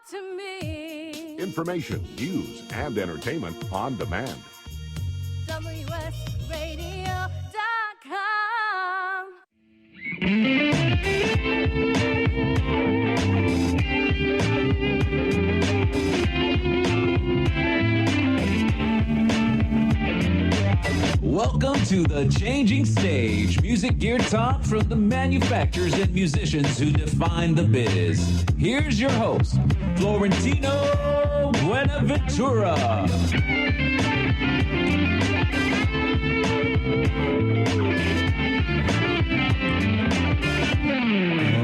to me. Information, news, and entertainment on demand. WSRadio.com. Welcome to The Changing Stage, music gear talk from the manufacturers and musicians who define the biz. Here's your host, Florentino Buenaventura.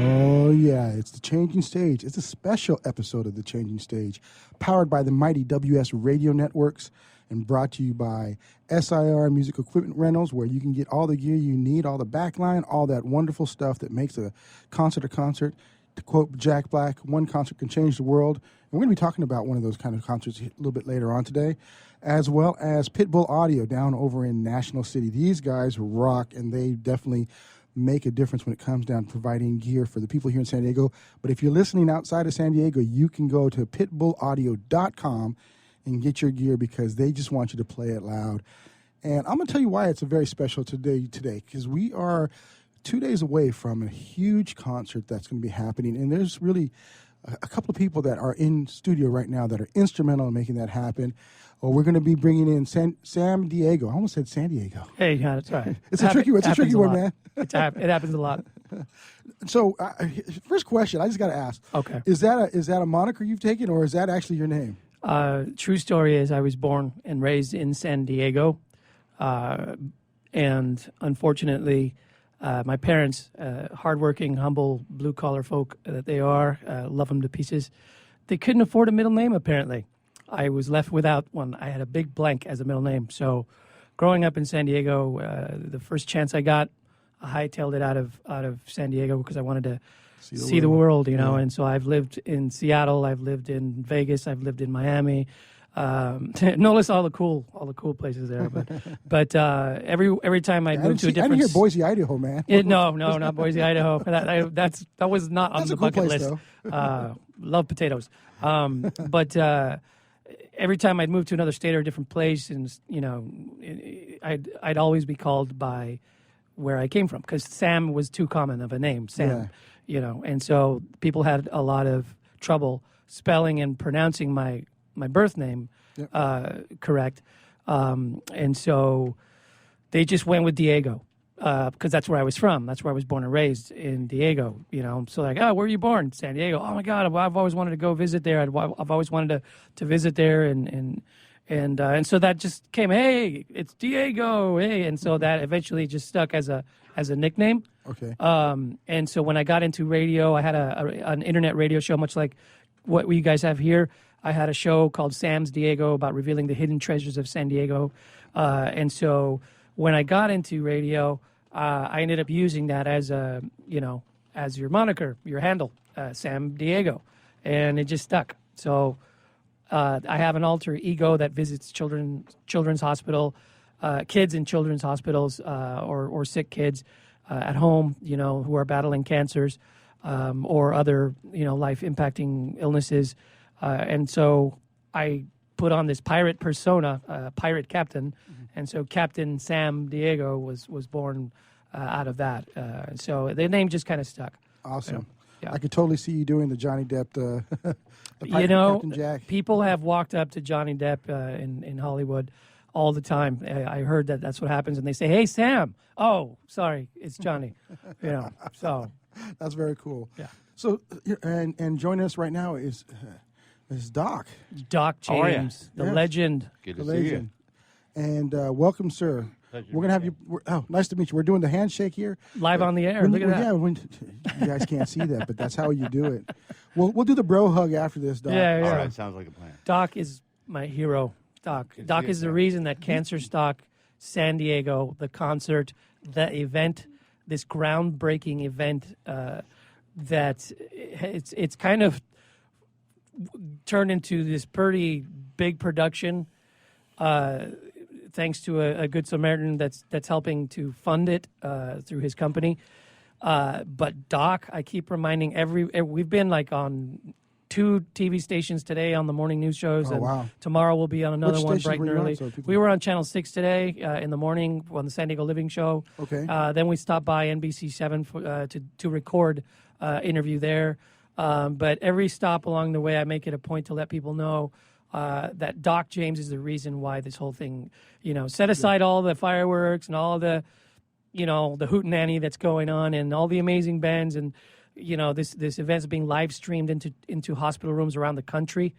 Oh, yeah, it's The Changing Stage. It's a special episode of The Changing Stage, powered by the mighty WS Radio Networks and brought to you by SIR Music Equipment Rentals, where you can get all the gear you need, all the backline, all that wonderful stuff that makes a concert a concert. To quote Jack Black, one concert can change the world. And we're going to be talking about one of those kind of concerts a little bit later on today, as well as Pitbull Audio down over in National City. These guys rock, and they definitely make a difference when it comes down to providing gear for the people here in San Diego. But if you're listening outside of San Diego, you can go to pitbullaudio.com and get your gear because they just want you to play it loud. And I'm going to tell you why it's a very special today, because we are 2 days away from a huge concert that's going to be happening. And there's really a couple of people that are in studio right now that are instrumental in making that happen. We're going to be bringing in Sam Diego. I almost said San Diego. Hey, yeah, that's right. It's a tricky one, man. It happens a lot. So, first question, I just got to ask. Okay. Is that a moniker you've taken, or is that actually your name? True story is I was born and raised in San Diego. And unfortunately, my parents, hardworking, humble, blue-collar folk that they are, love them to pieces. They couldn't afford a middle name, apparently. I was left without one. I had a big blank as a middle name. So growing up in San Diego, the first chance I got, I hightailed it out of San Diego because I wanted to see the world, you know. Yeah. And so I've lived in Seattle, I've lived in Vegas, I've lived in Miami. Notice all the cool places there. But every time I moved to a different. I didn't hear Boise, Idaho, man. No, not Boise, Idaho. That was not on the bucket list. Love potatoes. But every time I'd move to another state or a different place, and you know, I'd always be called by where I came from because Sam was too common of a name, Sam. Yeah. You know, and so people had a lot of trouble spelling and pronouncing my birth name correct, and so they just went with Diego because that's where I was from. That's where I was born and raised in Diego. You know, so like, oh, where were you born? San Diego. Oh my God, I've always wanted to go visit there. I've always wanted to visit there, and so that just came. Hey, it's Diego. Hey, and so that eventually just stuck as a nickname. Okay. And so when I got into radio, I had an internet radio show, much like what you guys have here. I had a show called Sam's Diego about revealing the hidden treasures of San Diego. And so when I got into radio, I ended up using that as your moniker, your handle, Sam Diego, and it just stuck. So I have an alter ego that visits children's hospital, kids in children's hospitals, or sick kids at home, you know, who are battling cancers or other, you know, life-impacting illnesses. And so I put on this pirate persona, pirate captain, and so Captain Sam Diego was born out of that. So the name just kind of stuck. Awesome. You know? Yeah. I could totally see you doing the Johnny Depp, the you know, Captain Jack. People have walked up to Johnny Depp in Hollywood all the time. I heard that's what happens, and they say, "Hey, Sam." Oh, sorry, it's Johnny. You know, so that's very cool. Yeah. So and joining us right now is Doc. Doc James, the legend. Good to see you. And welcome, sir. We're gonna have you. Nice to meet you. We're doing the handshake here, live on the air. Look at that. Yeah, you guys can't see that, but that's how you do it. We'll do the bro hug after this, Doc. Yeah. All right, sounds like a plan. Doc is my hero. Doc is the reason that Cancer Stock, San Diego, the concert, the event, this groundbreaking event, that it's kind of turned into this pretty big production. Thanks to a good Samaritan that's helping to fund it through his company. But Doc, I keep reminding we've been like on 2 TV stations today on the morning news shows, Oh, and wow. tomorrow we'll be on another Which one stations bright were and you on, early. so people- We were on Channel 6 today in the morning on the San Diego Living Show. Okay. Then we stopped by NBC7 to record interview there. But every stop along the way, I make it a point to let people know that Doc James is the reason why this whole thing, set aside all the fireworks and all the, the hootenanny that's going on and all the amazing bands and, this event's being live streamed into hospital rooms around the country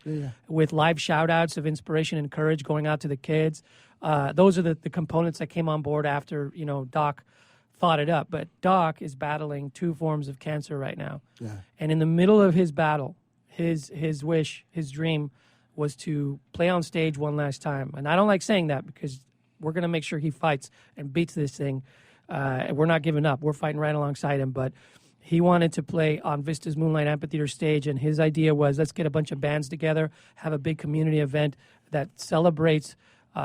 with live shout outs of inspiration and courage going out to the kids. Those are the components that came on board after, Doc thought it up. But Doc is battling 2 forms of cancer right now. Yeah. And in the middle of his battle, his wish, his dream was to play on stage one last time. And I don't like saying that because we're going to make sure he fights and beats this thing. We're not giving up. We're fighting right alongside him. But he wanted to play on Vista's Moonlight Amphitheater stage, and his idea was, let's get a bunch of bands together, have a big community event that celebrates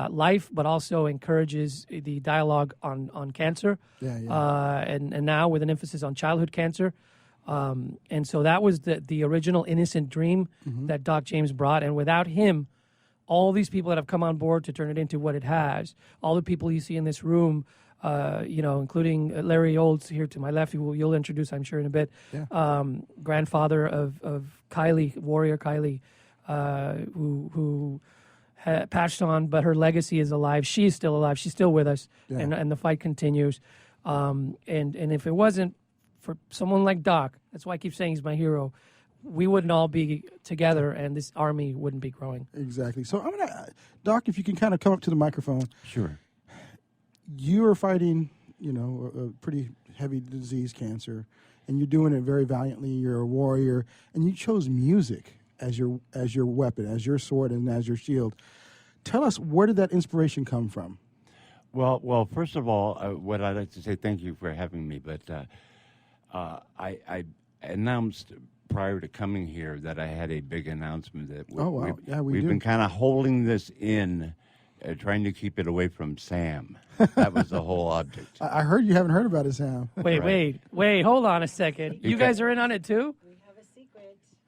life, but also encourages the dialogue on cancer, and now with an emphasis on childhood cancer. And so that was the original innocent dream that Doc James brought, and without him, all these people that have come on board to turn it into what it has, all the people you see in this room, including Larry Olds here to my left, who you'll introduce, I'm sure, in a bit. Yeah. Grandfather of Kylie, Warrior Kylie, who passed on, but her legacy is alive. She is still alive. She's still with us, and the fight continues. And if it wasn't for someone like Doc, that's why I keep saying he's my hero, we wouldn't all be together, and this army wouldn't be growing. Exactly. So I'm gonna, Doc, if you can kind of come up to the microphone. Sure. You are fighting, a pretty heavy disease, cancer, and you're doing it very valiantly. You're a warrior, and you chose music as your weapon, as your sword, and as your shield. Tell us, where did that inspiration come from? Well. First of all, what I'd like to say, thank you for having me. But I announced prior to coming here that I had a big announcement that we've do. been kind of holding this in, trying to keep it away from Sam. That was the whole object. I heard you haven't heard about it, Sam. Wait, hold on a second. You guys are in on it too?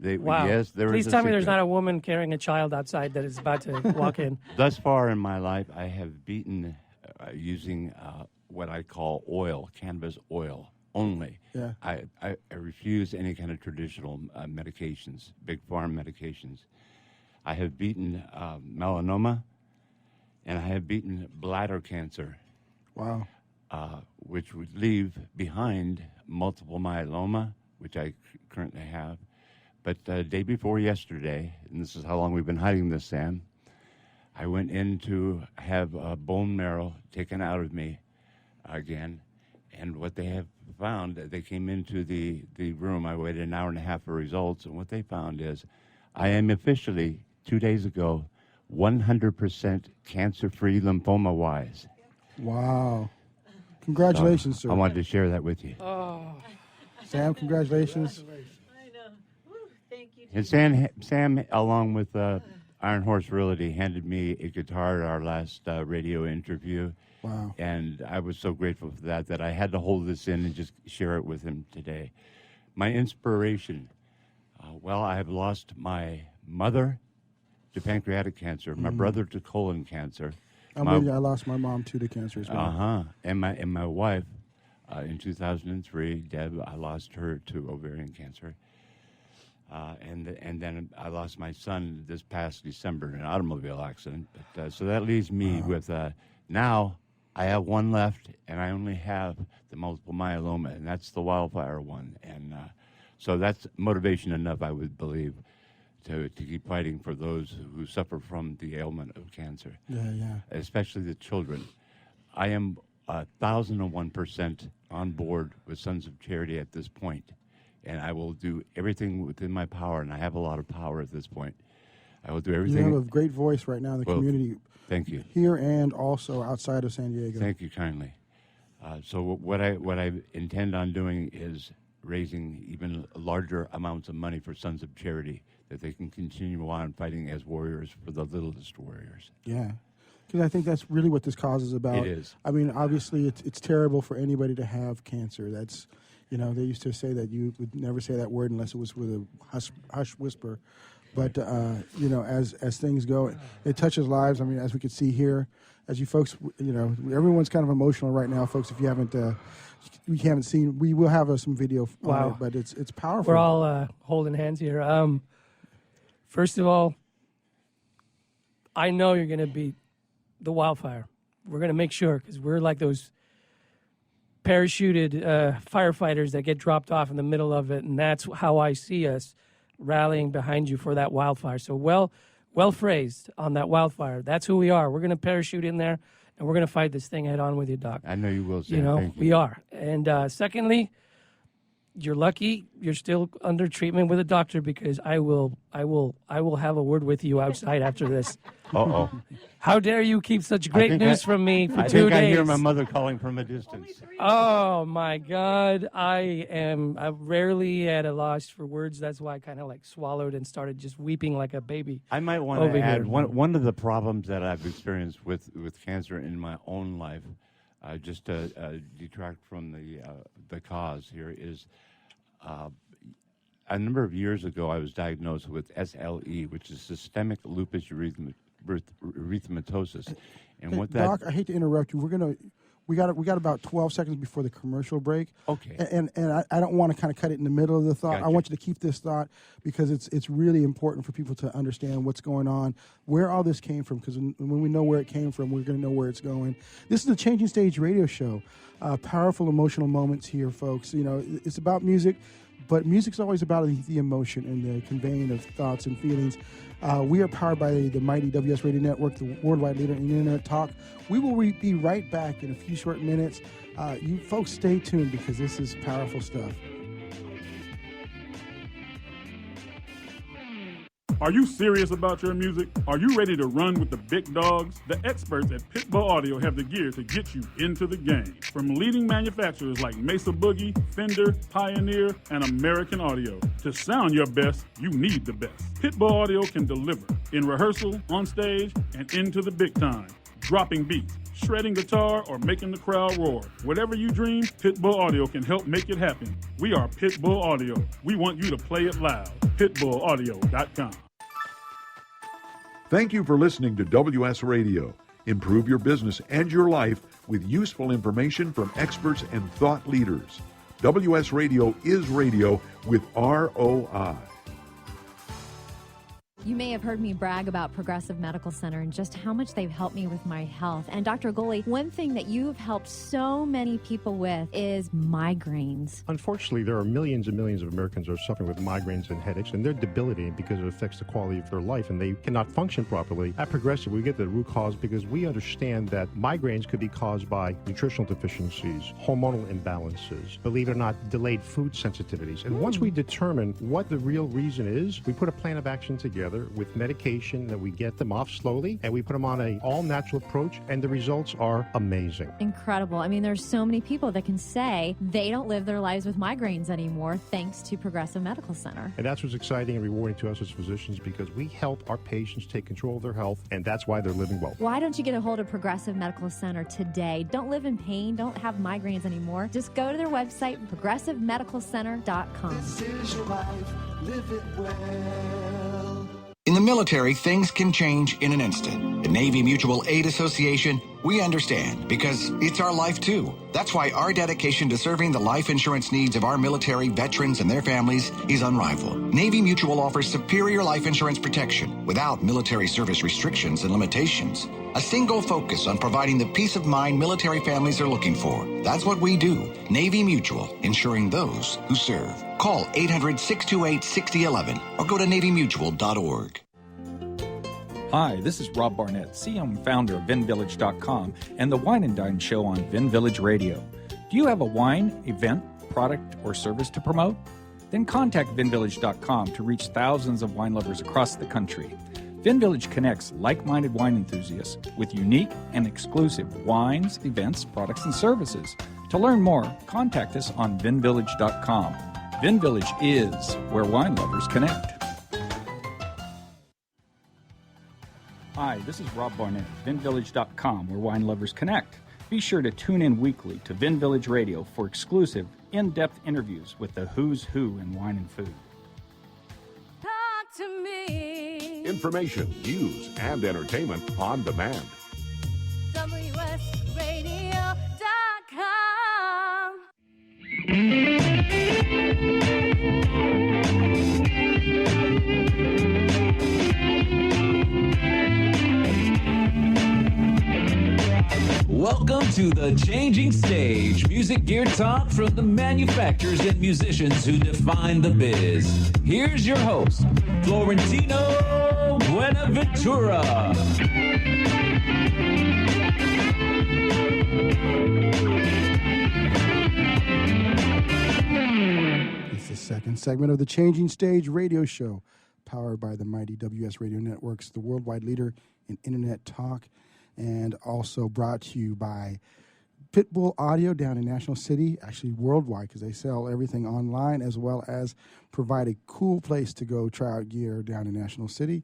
Wow. Yes, there Please is a tell me there's secret. not a woman carrying a child outside that is about to walk in. Thus far in my life, I have beaten using what I call oil, cannabis oil only. Yeah. I refuse any kind of traditional medications, big farm medications. I have beaten melanoma, and I have beaten bladder cancer. Wow. Which would leave behind multiple myeloma, which I currently have. But day before yesterday, and this is how long we've been hiding this, Sam, I went in to have bone marrow taken out of me again. And what they have found, they came into the room. I waited an hour and a half for results. And what they found is I am officially, 2 days ago, 100% cancer-free lymphoma-wise. Wow. Congratulations, sir. I wanted to share that with you. Sam, congratulations. I know. Woo, thank you. And Sam, along with Iron Horse Realty, handed me a guitar at our last radio interview. Wow. And I was so grateful for that I had to hold this in and just share it with him today. My inspiration, I have lost my mother to pancreatic cancer, my brother to colon cancer. I'm with you. I lost my mom, too, to cancer as well. And my wife, in 2003, Deb, I lost her to ovarian cancer. And then I lost my son this past December in an automobile accident. But, so that leaves me with, now I have one left, and I only have the multiple myeloma, and that's the wildfire one. And so that's motivation enough, I would believe, to keep fighting for those who suffer from the ailment of cancer. Yeah. Especially the children. I am 1,001% on board with Sons of Charity at this point, and I will do everything within my power, and I have a lot of power at this point. I will do everything. You have a great voice right now in the community. Thank you. Here and also outside of San Diego. Thank you kindly. So what I intend on doing is raising even larger amounts of money for Sons of Charity, that they can continue on fighting as warriors for the littlest warriors. Yeah. Because I think that's really what this cause is about. It is. I mean, obviously, it's terrible for anybody to have cancer. You know, they used to say that you would never say that word unless it was with a hush whisper. But, you know, as things go, it touches lives. I mean, as we could see here, as you folks, you know, everyone's kind of emotional right now, folks. If you haven't seen, we will have some video on it, but it's powerful. We're all holding hands here. First of all, I know you're going to beat the wildfire. We're going to make sure, because we're like those parachuted firefighters that get dropped off in the middle of it, and that's how I see us rallying behind you for that wildfire. So well phrased on that wildfire. That's who we are. We're going to parachute in there, and we're going to fight this thing head on with you, Doc. I know you will, Sam. You know, Thank you. we are. And secondly, you're lucky you're still under treatment with a doctor, because I will have a word with you outside after this. Uh-oh. How dare you keep such great news from me for I 2 think days? I hear my mother calling from a distance. Oh my God. I'm rarely at a loss for words. That's why I kind of like swallowed and started just weeping like a baby. I might want over to add here. one of the problems that I've experienced with cancer in my own life, just to detract from the cause here, is a number of years ago I was diagnosed with SLE, which is systemic lupus erythematosus, and what that. Doc, I hate to interrupt you. We got about 12 seconds before the commercial break. Okay. And I don't want to kind of cut it in the middle of the thought. Gotcha. I want you to keep this thought, because it's really important for people to understand what's going on, where all this came from, because when we know where it came from, we're going to know where it's going. This is the Changing Stage radio show. Powerful emotional moments here, folks. You know, it's about music, but music's always about the emotion and the conveying of thoughts and feelings. We are powered by the mighty WS Radio Network, the worldwide leader in internet talk. We will be right back in a few short minutes. You folks stay tuned, because this is powerful stuff. Are you serious about your music? Are you ready to run with the big dogs? The experts at Pitbull Audio have the gear to get you into the game. From leading manufacturers like Mesa Boogie, Fender, Pioneer, and American Audio. To sound your best, you need the best. Pitbull Audio can deliver in rehearsal, on stage, and into the big time. Dropping beats, shredding guitar, or making the crowd roar. Whatever you dream, Pitbull Audio can help make it happen. We are Pitbull Audio. We want you to play it loud. PitbullAudio.com. Thank you for listening to WS Radio. Improve your business and your life with useful information from experts and thought leaders. WS Radio is radio with ROI. You may have heard me brag about Progressive Medical Center and just how much they've helped me with my health. And Dr. Goli, one thing that you've helped so many people with is migraines. Unfortunately, there are millions and millions of Americans who are suffering with migraines and headaches, and they're debilitating because it affects the quality of their life, and they cannot function properly. At Progressive, we get the root cause because we understand that migraines could be caused by nutritional deficiencies, hormonal imbalances, believe it or not, delayed food sensitivities. And once we determine what the real reason is, we put a plan of action together with medication that we get them off slowly, and we put them on an all-natural approach, and the results are amazing. Incredible. I mean, there's so many people that can say they don't live their lives with migraines anymore thanks to Progressive Medical Center. And that's what's exciting and rewarding to us as physicians, because we help our patients take control of their health, and that's why they're living well. Why don't you get a hold of Progressive Medical Center today? Don't live in pain. Don't have migraines anymore. Just go to their website, progressivemedicalcenter.com. This is your life. Live it well. In the military, things can change in an instant. At Navy Mutual Aid Association, we understand, because it's our life too. That's why our dedication to serving the life insurance needs of our military veterans and their families is unrivaled. Navy Mutual offers superior life insurance protection without military service restrictions and limitations. A single focus on providing the peace of mind military families are looking for. That's what we do. Navy Mutual, insuring those who serve. Call 800-628-6011 or go to NavyMutual.org. Hi, this is Rob Barnett, CEO and founder of VinVillage.com and the Wine and Dine Show on Vin Village Radio. Do you have a wine, event, product, or service to promote? Then contact VinVillage.com to reach thousands of wine lovers across the country. VinVillage connects like-minded wine enthusiasts with unique and exclusive wines, events, products, and services. To learn more, contact us on VinVillage.com. VinVillage is where wine lovers connect. Hi, this is Rob Barnett, VinVillage.com, where wine lovers connect. Be sure to tune in weekly to Vin Village Radio for exclusive in-depth interviews with the who's who in wine and food. Talk to me. Information, news, and entertainment on demand. WSRadio.com. Welcome to the Changing Stage, music gear talk from the manufacturers and musicians who define the biz. Here's your host, Florentino Buenaventura. It's the second segment of the Changing Stage radio show, powered by the mighty WS Radio Networks, the worldwide leader in internet talk, and also brought to you by Pitbull Audio down in National City, actually worldwide, because they sell everything online, as well as provide a cool place to go try out gear down in National City.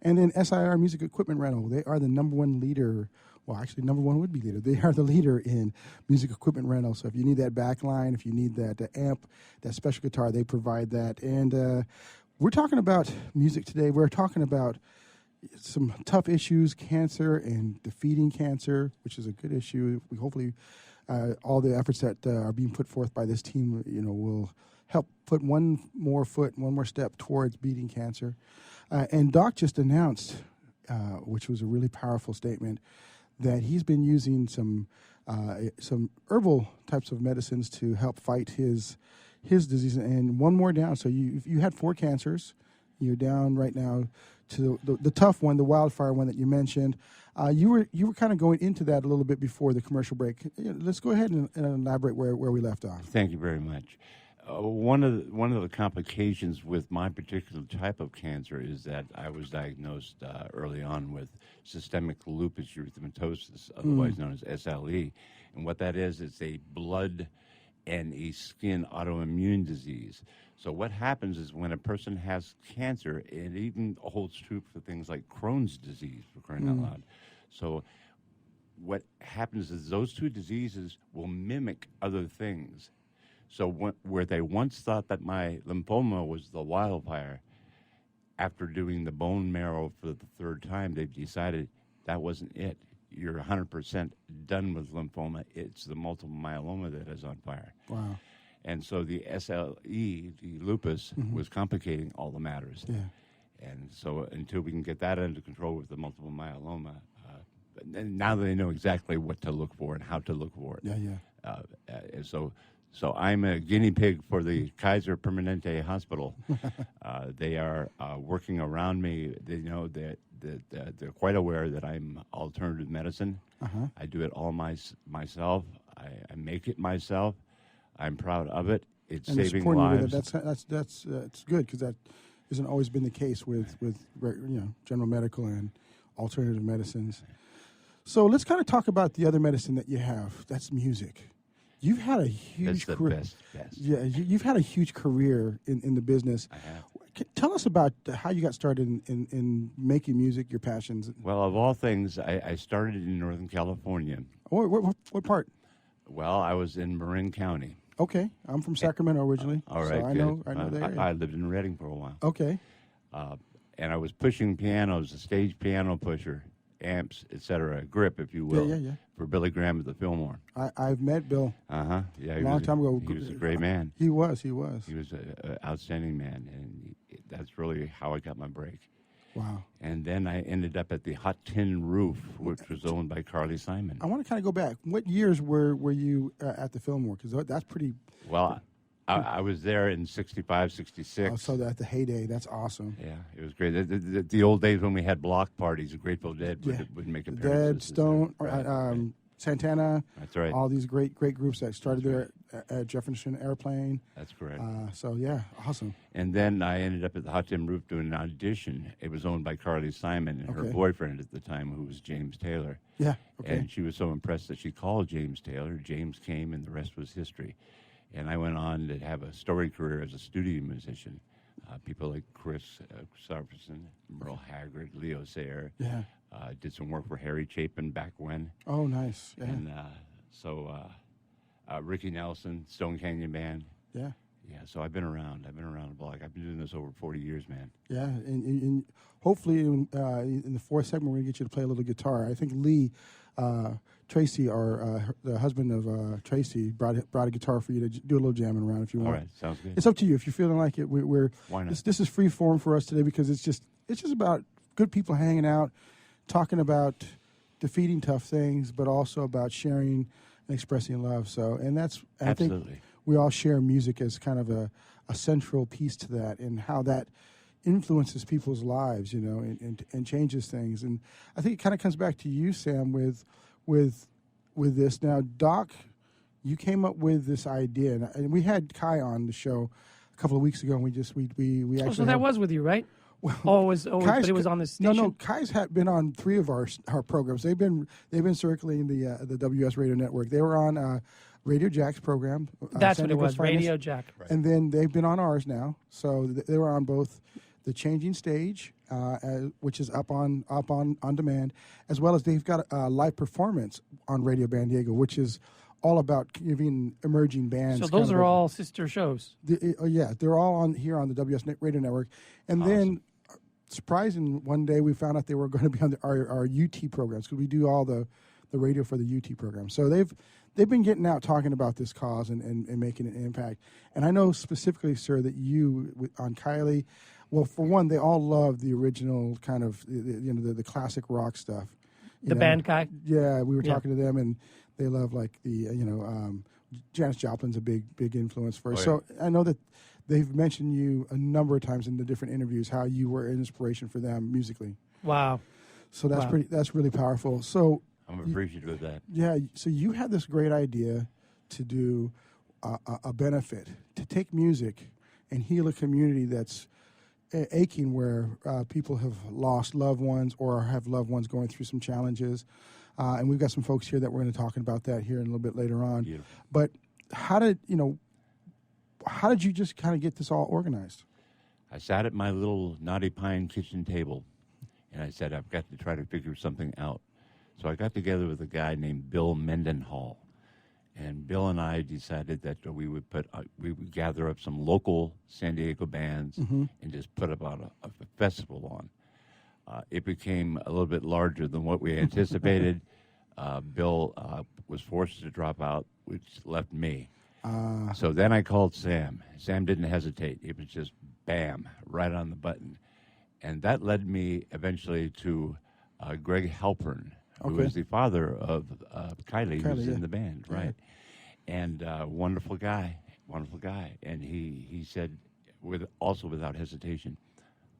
And then SIR Music Equipment Rental, they are the number one leader. Well, actually, number one would be leader. They are the leader in music equipment rental. So if you need that backline, if you need that amp, that special guitar, they provide that. And we're talking about music today. We're talking about some tough issues, cancer and defeating cancer, which is a good issue. We hopefully all the efforts that are being put forth by this team, will help put one more step towards beating cancer. And Doc just announced, which was a really powerful statement, that he's been using some herbal types of medicines to help fight his disease, and one more down. So you had 4 cancers. You're down right now to the tough one, the wildfire one that you mentioned. You were kind of going into that a little bit before the commercial break. Let's go ahead and elaborate where we left off. Thank you very much. One of the complications with my particular type of cancer is that I was diagnosed early on with systemic lupus erythematosus, otherwise known as SLE. And what that is, it's a blood and a skin autoimmune disease. So what happens is when a person has cancer, it even holds true for things like Crohn's disease, for crying out loud. So what happens is those two diseases will mimic other things. So where they once thought that my lymphoma was the wildfire, after doing the bone marrow for the 3rd time, they've decided that wasn't it. You're 100% done with lymphoma. It's the multiple myeloma that is on fire. Wow. And so the SLE, the lupus, was complicating all the matters. Yeah. And so until we can get that under control with the multiple myeloma, and now they know exactly what to look for and how to look for it. Yeah. So I'm a guinea pig for the Kaiser Permanente Hospital. They are working around me. They know that they're quite aware that I'm alternative medicine. I do it all myself. I make it myself. I'm proud of it. It's and saving lives. lives. That's good, because that hasn't always been the case with general medical and alternative medicines. So let's kind of talk about the other medicine that you have. That's music. You've had a huge career. Best. Yeah, you've had a huge career in the business. I have. Tell us about how you got started in making music, your passions. Well, of all things, I started in Northern California. What part? Well, I was in Marin County. Okay, I'm from Sacramento originally. All right, so I know the area. I lived in Redding for a while. Okay. And I was pushing pianos, a stage piano pusher, amps, etc., grip, if you will, for Billy Graham at the Fillmore. I've met Bill. Yeah, a long time ago. He was a great man. He was. He was an outstanding man, and that's really how I got my break. Wow. And then I ended up at the Hot Tin Roof, which was owned by Carly Simon. I want to kind of go back. What years were you at the Fillmore? Because that's pretty... Well, I was there in 65, 66. Oh, so at the heyday, that's awesome. Yeah, it was great. The old days when we had block parties, the Grateful Dead would make appearances. Dead, Stone, right. Santana. That's right. All these great groups that started there at Jefferson Airplane. That's correct. So, yeah, awesome. And then I ended up at the Hot Tin Roof doing an audition. It was owned by Carly Simon and her boyfriend at the time, who was James Taylor. Yeah, okay. And she was so impressed that she called James Taylor. James came, and the rest was history. And I went on to have a storied career as a studio musician. People like Chris Sarverson, Merle Haggard, Leo Sayer. Yeah. Did some work for Harry Chapin back when. Oh, nice. Yeah. And so Ricky Nelson, Stone Canyon Band. Yeah. Yeah, so I've been around. I've been around the block. I've been doing this over 40 years, man. Yeah, and hopefully in the fourth segment, we're going to get you to play a little guitar. I think Lee Tracy, the husband of Tracy, brought a guitar for you to do a little jamming around if you want. All right, sounds good. It's up to you if you're feeling like it. Why not? This is free form for us today because it's just about good people hanging out, talking about defeating tough things, but also about sharing and expressing love. So, and that's I Absolutely. think we all share music as kind of a central piece to that, and how that influences people's lives, and changes things. And I think it kind of comes back to you, Sam, with this. Now, Doc, you came up with this idea, and we had Kai on the show a couple of weeks ago, and we actually. So that was with you, right? But it was on the station. No, Kai's been on 3 of our programs. They've been circling the WS Radio Network. They were on Radio Jack's program. That's San what it Diego's was, Radio Jack. Right. And then they've been on ours now. So they were on both the Changing Stage, which is up on demand, as well as they've got a live performance on Radio Band Diego, which is all about giving emerging bands. So those are all sister shows. Yeah, they're all on here on the WS Radio Network. And then, surprising, one day we found out they were going to be on our UT programs, because we do all the radio for the UT program. So they've been getting out talking about this cause and making an impact. And I know specifically, sir, that you on Kylie. Well, for one, they all love the original kind of the classic rock stuff. Band Kai. Yeah, we were talking to them, and they love like the Janis Joplin's a big influence for us. So I know that they've mentioned you a number of times in the different interviews how you were an inspiration for them musically. Wow. So that's really powerful. So I'm appreciative of that. Yeah. So you had this great idea to do a benefit, to take music and heal a community that's aching, where people have lost loved ones or have loved ones going through some challenges. And we've got some folks here that we're going to talk about that here in a little bit later on. Beautiful. But how did you just kind of get this all organized? I sat at my little Knotty Pine kitchen table, and I said, I've got to try to figure something out. So I got together with a guy named Bill Mendenhall. And Bill and I decided that we would gather up some local San Diego bands and just put about a festival on. It became a little bit larger than what we anticipated. Bill was forced to drop out, which left me. So then I called Sam. Sam didn't hesitate. It was just bam, right on the button. And that led me eventually to Greg Halpern, who is the father of Kylie, who's in the band, right? And wonderful guy. And he said, without hesitation,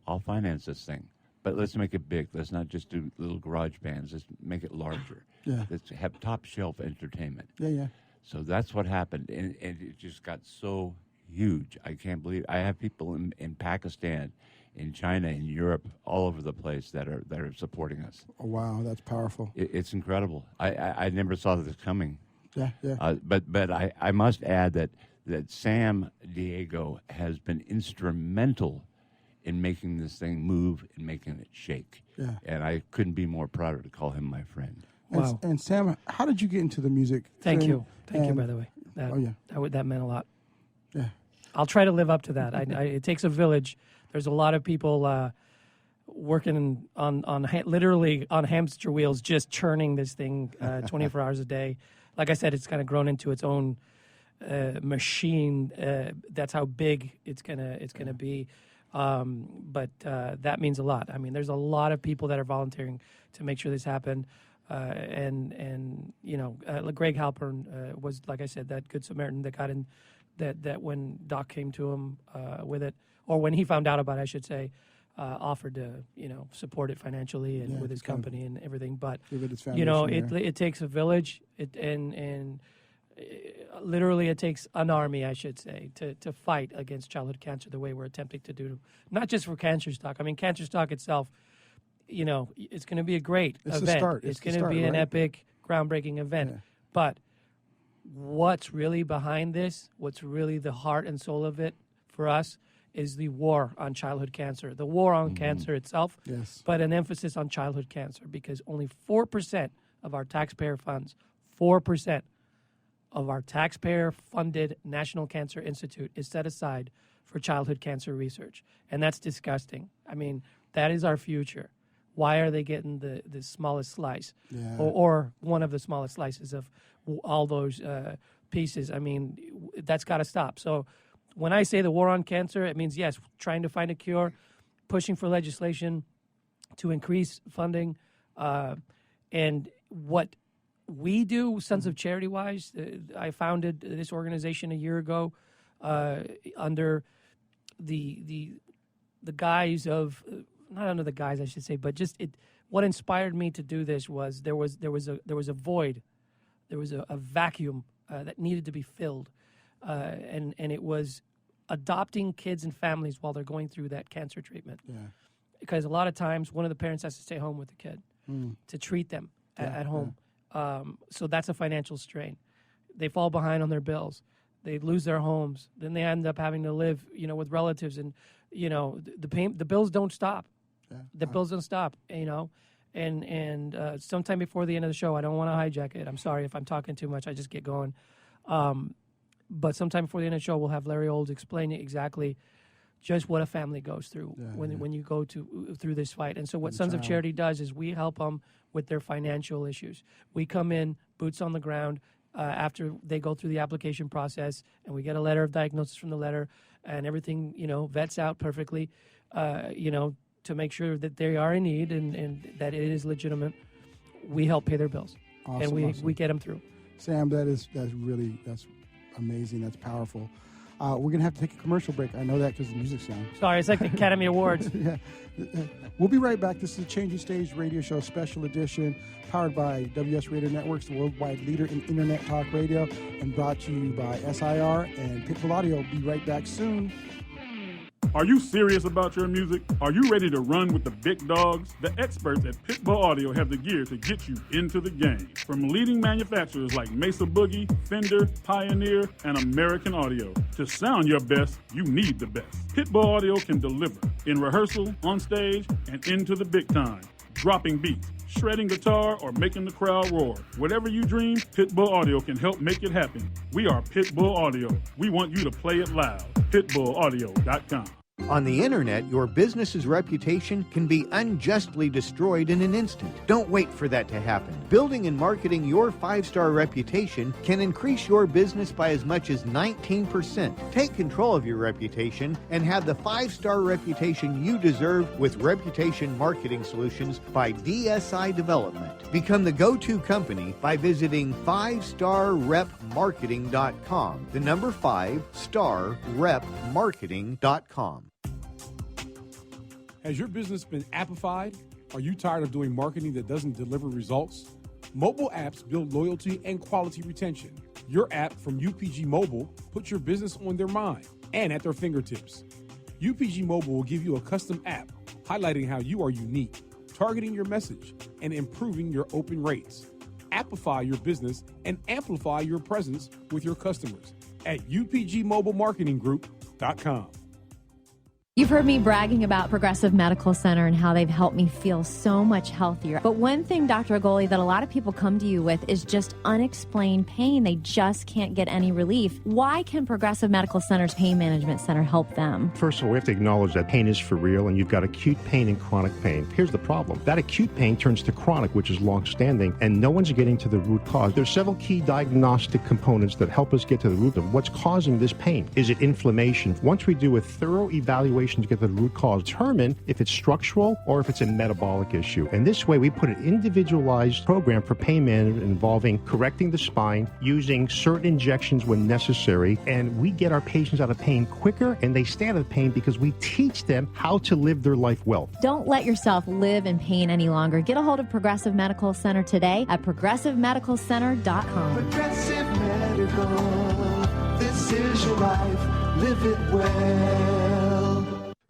I'll finance this thing, but let's make it big. Let's not just do little garage bands. Let's make it larger. Yeah. Let's have top shelf entertainment. Yeah. So that's what happened, and it just got so huge. I can't believe I have people in Pakistan, in China, in Europe, all over the place that are supporting us. Oh, wow, that's powerful. It's incredible. I never saw this coming. Yeah. But I must add that Sam Diego has been instrumental in making this thing move and making it shake. Yeah. And I couldn't be more prouder to call him my friend. Wow. And Sam, how did you get into the music Thank thing? you, by the way. That meant a lot. Yeah. I'll try to live up to that. It takes a village. There's a lot of people working literally on hamster wheels, just churning this thing 24 hours a day. Like I said, it's kind of grown into its own machine. That's how big it's gonna be. But that means a lot. I mean, there's a lot of people that are volunteering to make sure this happened. And Greg Halpern was, like I said, that good Samaritan that got in, that when Doc came to him with it, or when he found out about it, I should say, offered to support it financially and with his company and everything. But it takes a village, literally it takes an army, I should say, to fight against childhood cancer the way we're attempting to do. Not just for Cancer Stock. I mean, Cancer Stock itself, it's going to be a great event. It's going to be an epic, groundbreaking event. Yeah. But what's really behind this, what's really the heart and soul of it for us, is the war on childhood cancer. The war on cancer itself, but an emphasis on childhood cancer, because only 4% of our taxpayer funds, 4% of our taxpayer-funded National Cancer Institute is set aside for childhood cancer research. And that's disgusting. I mean, that is our future. Why are they getting the smallest slice or one of the smallest slices of all those pieces? I mean, that's got to stop. So when I say the war on cancer, it means, yes, trying to find a cure, pushing for legislation to increase funding. And what we do, Sons of Charity-wise, I founded this organization a year ago under the guise of, not under the guise, I should say, but just what inspired me to do this was there was a void, there was a vacuum that needed to be filled, and it was adopting kids and families while they're going through that cancer treatment. Yeah. Because a lot of times one of the parents has to stay home with the kid to treat them at home. So that's a financial strain. They fall behind on their bills. They lose their homes. Then they end up having to live, with relatives, and the bills don't stop. Yeah. The bills don't stop. And sometime before the end of the show, I don't want to hijack it. I'm sorry if I'm talking too much. I just get going. But sometime before the end of the show, we'll have Larry Olds explain exactly just what a family goes through when you go through this fight. And so what Sons of Charity does is we help them with their financial issues. We come in, boots on the ground, after they go through the application process, and we get a letter of diagnosis from the letter, and everything, vets out perfectly, to make sure that they are in need and that it is legitimate. We help pay their bills, and we get them through. Sam, that's amazing. That's powerful. We're going to have to take a commercial break. I know that because the music's down. Sorry, it's like the Academy Awards. Yeah. We'll be right back. This is the Changing Stage Radio Show Special Edition, powered by WS Radio Networks, the worldwide leader in Internet Talk Radio, and brought to you by SIR and Pitbull Audio. Be right back soon. Are you serious about your music? Are you ready to run with the big dogs? The experts at Pitbull Audio have the gear to get you into the game. From leading manufacturers like Mesa Boogie, Fender, Pioneer, and American Audio. To sound your best, you need the best. Pitbull Audio can deliver in rehearsal, on stage, and into the big time. Dropping beats, shredding guitar, or making the crowd roar. Whatever you dream, Pitbull Audio can help make it happen. We are Pitbull Audio. We want you to play it loud. PitbullAudio.com. On the internet, your business's reputation can be unjustly destroyed in an instant. Don't wait for that to happen. Building and marketing your 5-star reputation can increase your business by as much as 19%. Take control of your reputation and have the 5-star reputation you deserve with Reputation Marketing Solutions by DSI Development. Become the go-to company by visiting 5starrepmarketing.com. The number 5starrepmarketing.com. Has your business been appified? Are you tired of doing marketing that doesn't deliver results? Mobile apps build loyalty and quality retention. Your app from UPG Mobile puts your business on their mind and at their fingertips. UPG Mobile will give you a custom app highlighting how you are unique, targeting your message, and improving your open rates. Appify your business and amplify your presence with your customers at upgmobilemarketinggroup.com. You've heard me bragging about Progressive Medical Center and how they've helped me feel so much healthier. But one thing, Dr. Agoli, that a lot of people come to you with is just unexplained pain. They just can't get any relief. Why can Progressive Medical Center's Pain Management Center help them? First of all, we have to acknowledge that pain is for real, and you've got acute pain and chronic pain. Here's the problem. That acute pain turns to chronic, which is long-standing, and no one's getting to the root cause. There's several key diagnostic components that help us get to the root of what's causing this pain. Is it inflammation? Once we do a thorough evaluation to get to the root cause, determine if it's structural or if it's a metabolic issue. And this way, we put an individualized program for pain management involving correcting the spine, using certain injections when necessary, and we get our patients out of pain quicker, and they stay out of pain because we teach them how to live their life well. Don't let yourself live in pain any longer. Get a hold of Progressive Medical Center today at progressivemedicalcenter.com. Progressive Medical, this is your life, live it well.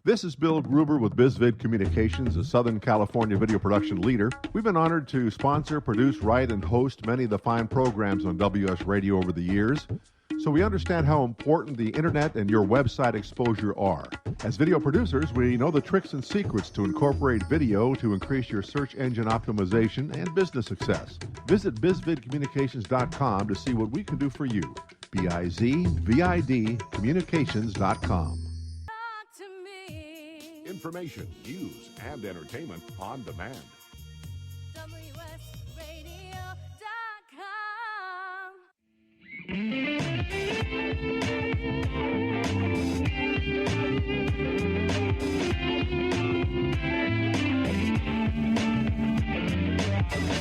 This is Bill Gruber with BizVid Communications, a Southern California video production leader. We've been honored to sponsor, produce, write, and host many of the fine programs on WS Radio over the years. so we understand how important the internet and your website exposure are. As video producers, we know the tricks and secrets to incorporate video to increase your search engine optimization and business success. Visit bizvidcommunications.com to see what we can do for you. BIZVID communications.com. Information, news, and entertainment on demand.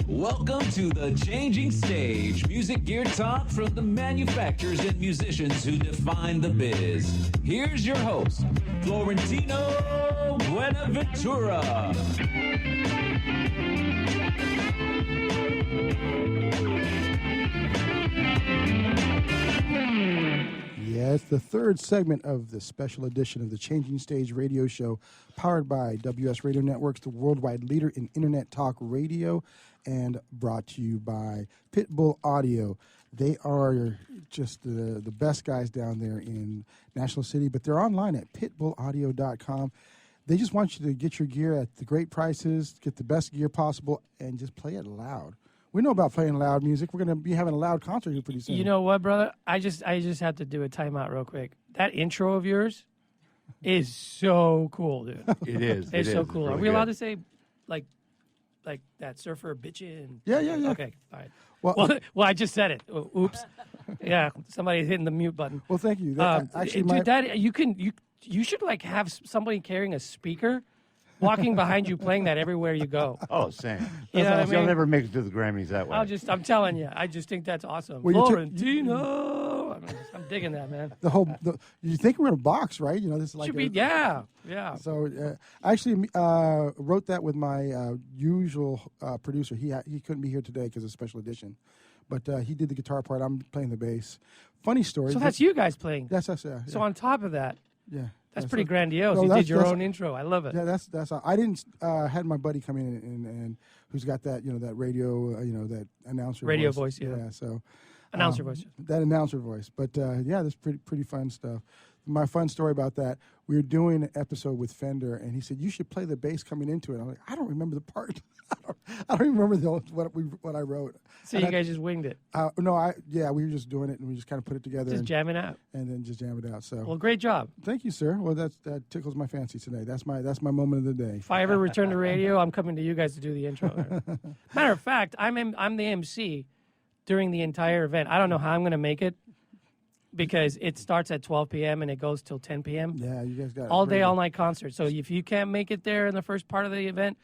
Welcome to The Changing Stage, music gear talk from the manufacturers and musicians who define the biz. Here's your host, Florentino Buenaventura. Yeah, it's the third segment of the special edition of the Changing Stage radio show, powered by WS Radio Networks, the worldwide leader in internet talk radio, and brought to you by Pitbull Audio. They are just the best guys down there in National City, but they're online at pitbullaudio.com. They just want you to get your gear at the great prices, get the best gear possible, and just play it loud. We know about playing loud music. We're going to be having a loud concert here pretty soon. You know what, brother? I just have to do a timeout real quick. That intro of yours is so cool, dude. It is. It's so It's cool. really Are we allowed good. to say like that surfer bitchin'? Yeah. Okay, all right. Well, Well, I just said it. Oops. Yeah, somebody's hitting the mute button. Well, thank you. Actually, dude, you should like have somebody carrying a speaker, walking behind you, playing that everywhere you go. Oh, Sam. You know what I You'll mean? never make it to the Grammys that way. I'm telling you, I just think that's awesome. Well, you Florentino. I'm digging that, man. You think we're in a box, right? You know, this is like Should be, yeah. So I actually wrote that with my usual producer. He couldn't be here today because of special edition, but he did the guitar part. I'm playing the bass. Funny story. So that's you guys playing. That's us. Yeah. So on top of that, yeah, that's pretty grandiose. No, You that's- did your that's- own intro. I love it. Yeah, that's. I didn't had my buddy come in and who's got that that radio that announcer Radio voice, yeah. yeah. So Announcer voice. that announcer voice. But yeah, that's pretty fun stuff. My fun story about that, we were doing an episode with Fender, and he said, you should play the bass coming into it. I'm like, I don't remember the part. I don't remember what I wrote. So And you guys just winged it. No, we were just doing it, and we just kind of put it together. Just and, jamming out. And then just jam it out. So Well, great job. Thank you, sir. Well, that tickles my fancy today. That's my moment of the day. If I ever return to radio, I'm coming to you guys to do the intro. Matter of fact, I'm the MC during the entire event. I don't know how I'm going to make it because it starts at 12 p.m. and it goes till 10 p.m. Yeah, you guys got it. All day, Pretty all good. night concert. So if you can't make it there in the first part of the event,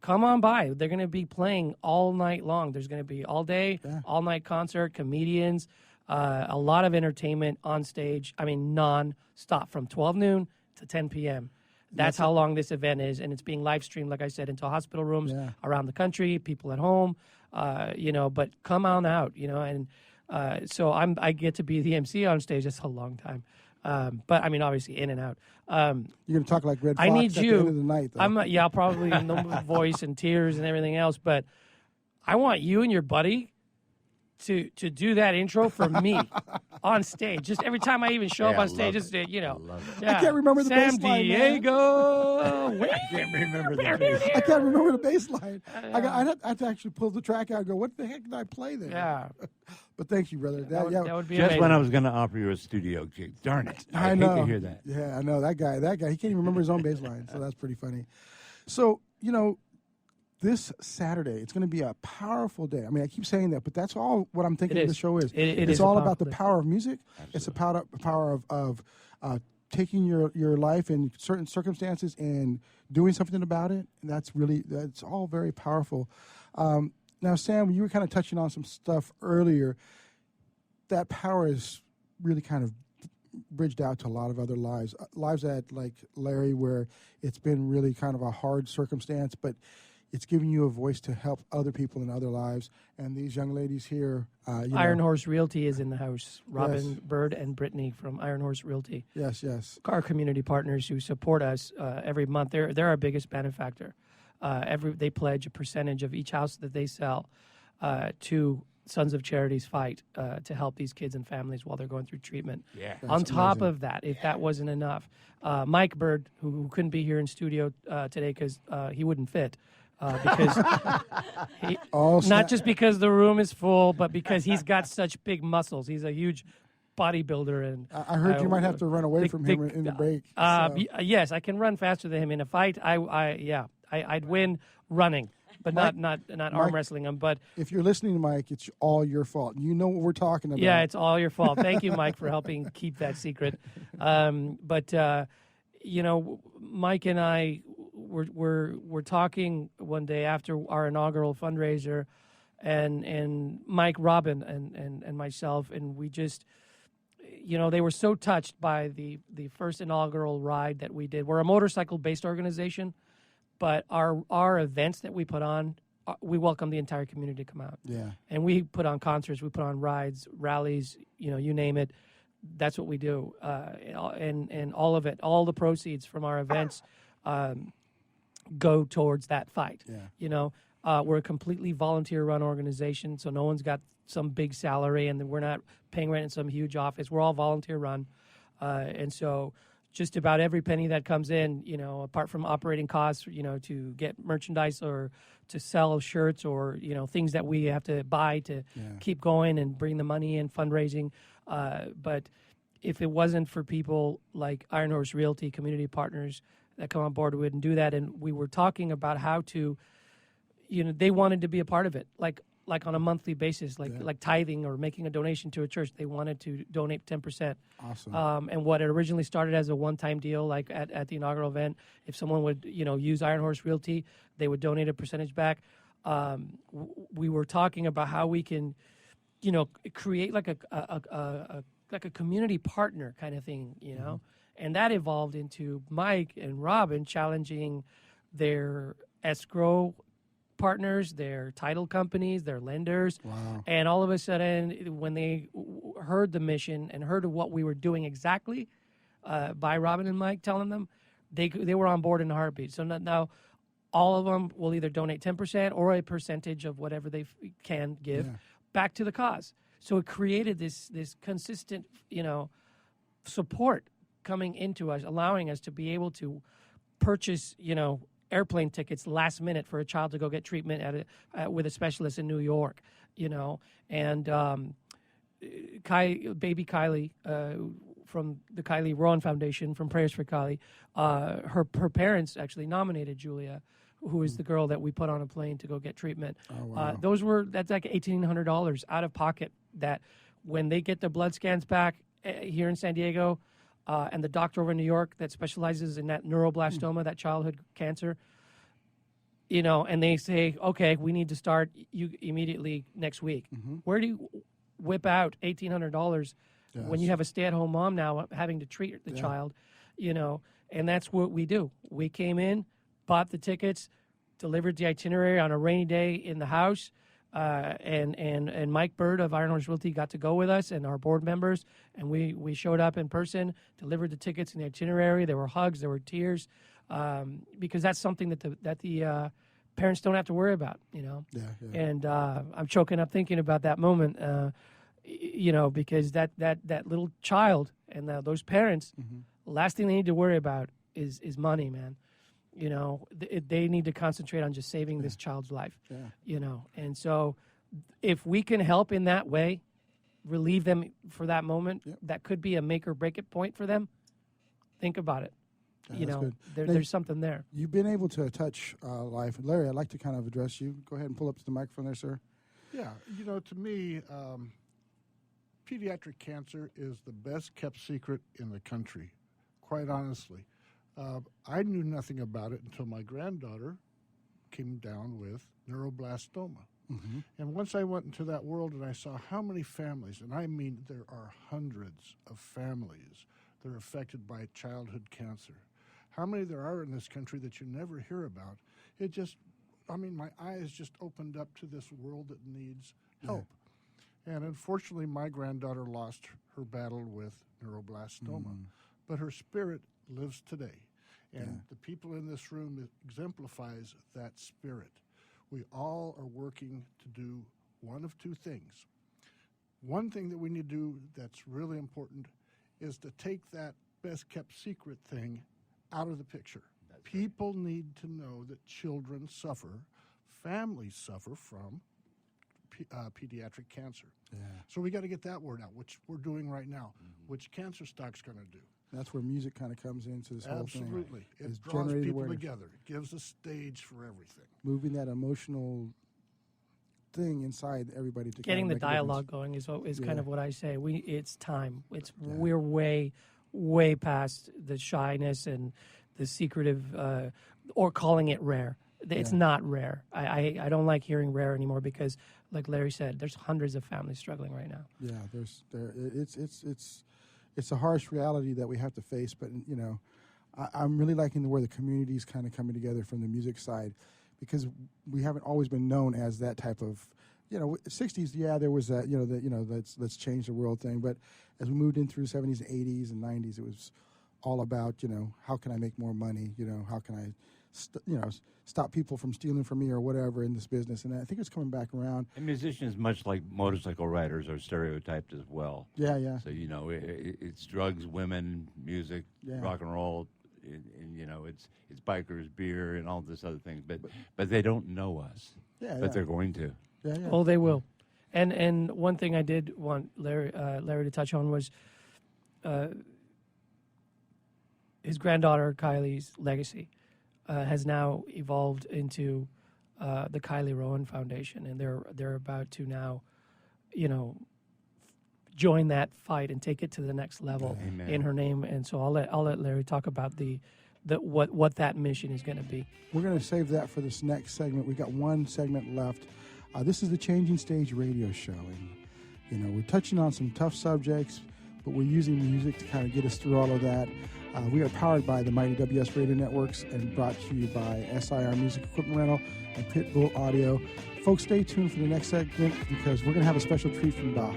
come on by. They're going to be playing all night long. There's going to be all day, all night concert, comedians, a lot of entertainment on stage. I mean, non-stop from 12 noon to 10 p.m. That's how long this event is, and it's being live streamed, like I said, into hospital rooms around the country, people at home, but come on out, and so I get to be the MC on stage. That's a long time. But I mean, obviously in and out. You're going to talk like Red Fox I need at you. the end of the night, though. I'll probably in the voice and tears and everything else, but I want you and your buddy to do that intro for me on stage. Just every time I even show up Yeah, on stage, love just it. Yeah. I can't remember the Sam bass line, man. Diego. I can't remember the bass. I can't remember the bass line. I had to actually pull the track out and go, what the heck did I play there? Yeah. But thank you, brother. That would be Just amazing. when I was going to offer you a studio gig. Darn it. I hate know. to hear that. Yeah, I know. That guy, he can't even remember his own bass line, so that's pretty funny. So, this Saturday, it's going to be a powerful day. I mean, I keep saying that, but that's all what I'm thinking It the is. show is. It It's is a all about the powerful day. power of music. It's the power of taking your life in certain circumstances and doing something about it. And that's all very powerful. Now, Sam, you were kind of touching on some stuff earlier. That power is really kind of bridged out to a lot of other lives that, like Larry, where it's been really kind of a hard circumstance, but it's giving you a voice to help other people in other lives. And these young ladies here, Iron Horse Realty is in the house. Robin Yes. Bird and Brittany from Iron Horse Realty. Yes. Our community partners who support us every month. They're our biggest benefactor. They pledge a percentage of each house that they sell to Sons of Charities fight to help these kids and families while they're going through treatment. Yeah. On That's top amazing. of that, if that wasn't enough, Mike Bird, who couldn't be here in studio today because he wouldn't fit, because not just because the room is full, but because he's got such big muscles. He's a huge bodybuilder, and I heard you might have to run away from him in the break. so. Yes, I can run faster than him in a fight. I'd win running, but Mike- not arm Mike- wrestling him. But If you're listening, Mike, it's all your fault. You know what we're talking about. yeah, it's all your fault. Thank you, Mike, for helping keep that secret. Mike and I were talking one day after our inaugural fundraiser, and Mike, Robin, and myself, and we just, they were so touched by the first inaugural ride that we did. We're a motorcycle-based organization, but our events that we put on, we welcome the entire community to come out. Yeah. And we put on concerts, we put on rides, rallies, you name it. That's what we do. And all of it, all the proceeds from our events go towards that fight. Yeah. We're a completely volunteer-run organization, so no one's got some big salary, and we're not paying rent in some huge office. We're all volunteer-run. And so just about every penny that comes in, apart from operating costs, to get merchandise or to sell shirts or, things that we have to buy to keep going and bring the money in, fundraising. But if it wasn't for people like Iron Horse Realty, community partners that come on board, we wouldn't do that. And we were talking about how to, they wanted to be a part of it, like on a monthly basis, like tithing or making a donation to a church. They wanted to donate 10%. Awesome. And what it originally started as a one-time deal, like at the inaugural event, if someone would, use Iron Horse Realty, they would donate a percentage back. We were talking about how we can, create like a community partner kind of thing, and that evolved into Mike and Robin challenging their escrow partners, their title companies, their lenders. Wow. And all of a sudden, when they heard the mission and heard of what we were doing exactly by Robin and Mike telling them, they were on board in a heartbeat. So now all of them will either donate 10% or a percentage of whatever they can give back to the cause. So it created this consistent, support coming into us, allowing us to be able to purchase, airplane tickets last minute for a child to go get treatment with a specialist in New York, and baby Kylie from the Kylie Rowan Foundation, from Prayers for Kylie, her parents actually nominated Julia, who is the girl that we put on a plane to go get treatment. Oh, wow. That's like $1,800 out of pocket, that when they get the blood scans back here in San Diego, and the doctor over in New York that specializes in that neuroblastoma, that childhood cancer, and they say, okay, we need to start you immediately next week. Where do you whip out $1,800 when you have a stay-at-home mom now having to treat the child, and that's what we do. We came in, bought the tickets, delivered the itinerary on a rainy day in the house, and Mike Bird of Iron Horse Realty got to go with us and our board members, and we showed up in person, delivered the tickets and the itinerary. There were hugs, there were tears, because that's something that the parents don't have to worry about, And I'm choking up thinking about that moment, because that little child and those parents, the last thing they need to worry about is money, man. They need to concentrate on just saving this child's life. And so if we can help in that way, relieve them for that moment, that could be a make or break it point for them. Think about it. That's good. There's something there. You've been able to touch life. Larry, I'd like to kind of address you. Go ahead and pull up to the microphone there, sir. Yeah, to me, pediatric cancer is the best kept secret in the country, quite honestly. I knew nothing about it until my granddaughter came down with neuroblastoma. And once I went into that world and I saw how many families, and I mean there are hundreds of families that are affected by childhood cancer, how many there are in this country that you never hear about, my eyes just opened up to this world that needs help. And unfortunately, my granddaughter lost her battle with neuroblastoma, but her spirit lives today. And the people in this room exemplifies that spirit. We all are working to do one of two things. One thing that we need to do that's really important is to take that best-kept secret thing out of the picture. People need to know that children suffer, families suffer from pediatric cancer. Yeah. So we got to get that word out, which we're doing right now, which Cancer Stock's going to do. That's where music kind of comes into this whole thing. Absolutely. It It's draws generated people awareness. together. It gives a stage for everything. Moving that emotional thing inside everybody to Getting kind the of make a difference. dialogue going is kind Yeah. of what I say. It's time. We're way past the shyness and the secretive, or calling it rare. It's not rare. I don't like hearing rare anymore because, like Larry said, there's hundreds of families struggling right now. Yeah, it's a harsh reality that we have to face. But I'm really liking the way the community's kind of coming together from the music side, because we haven't always been known as that type of. 60s, there was that, let's change the world thing. But as we moved in through 70s, 80s, and 90s, it was all about, how can I make more money? How can I, stop people from stealing from me or whatever in this business? And I think it's coming back around. And musicians, much like motorcycle riders, are stereotyped as well. Yeah. So, it's drugs, women, music, rock and roll, and it's bikers, beer, and all this other thing. But they don't know us. But they're going to. Yeah. Oh, they will. And one thing I did want Larry to touch on was his granddaughter Kylie's legacy has now evolved into the Kylie Rowan Foundation, and they're about to now, join that fight and take it to the next level in her name. And so I'll let Larry talk about what that mission is going to be. We're going to save that for this next segment. We got one segment left. This is the Changing Stage radio show, and we're touching on some tough subjects, but we're using music to kind of get us through all of that. We are powered by the Mighty WS Radio Networks and brought to you by SIR Music Equipment Rental and Pitbull Audio. Folks, stay tuned for the next segment because we're going to have a special treat from Doc.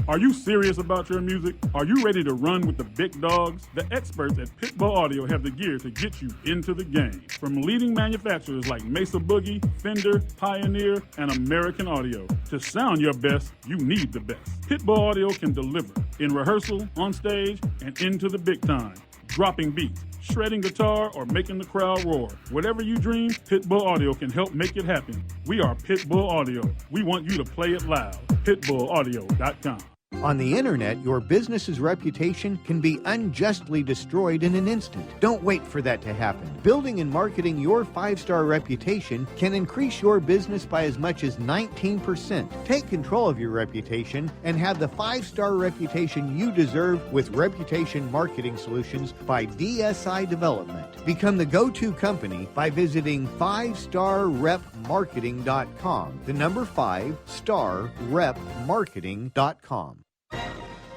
Are you serious about your music? Are you ready to run with the big dogs? The experts at Pitbull Audio have the gear to get you into the game. From leading manufacturers like Mesa Boogie, Fender, Pioneer, and American Audio. To sound your best, you need the best. Pitbull Audio can deliver in rehearsal, on stage, and into the big time. Dropping beats, shredding guitar, or making the crowd roar. Whatever you dream, Pitbull Audio can help make it happen. We are Pitbull Audio. We want you to play it loud. PitbullAudio.com. On the internet, your business's reputation can be unjustly destroyed in an instant. Don't wait for that to happen. Building and marketing your 5-star reputation can increase your business by as much as 19%. Take control of your reputation and have the 5-star reputation you deserve with Reputation Marketing Solutions by DSI Development. Become the go-to company by visiting 5starrepmarketing.com. The number 5starrepmarketing.com.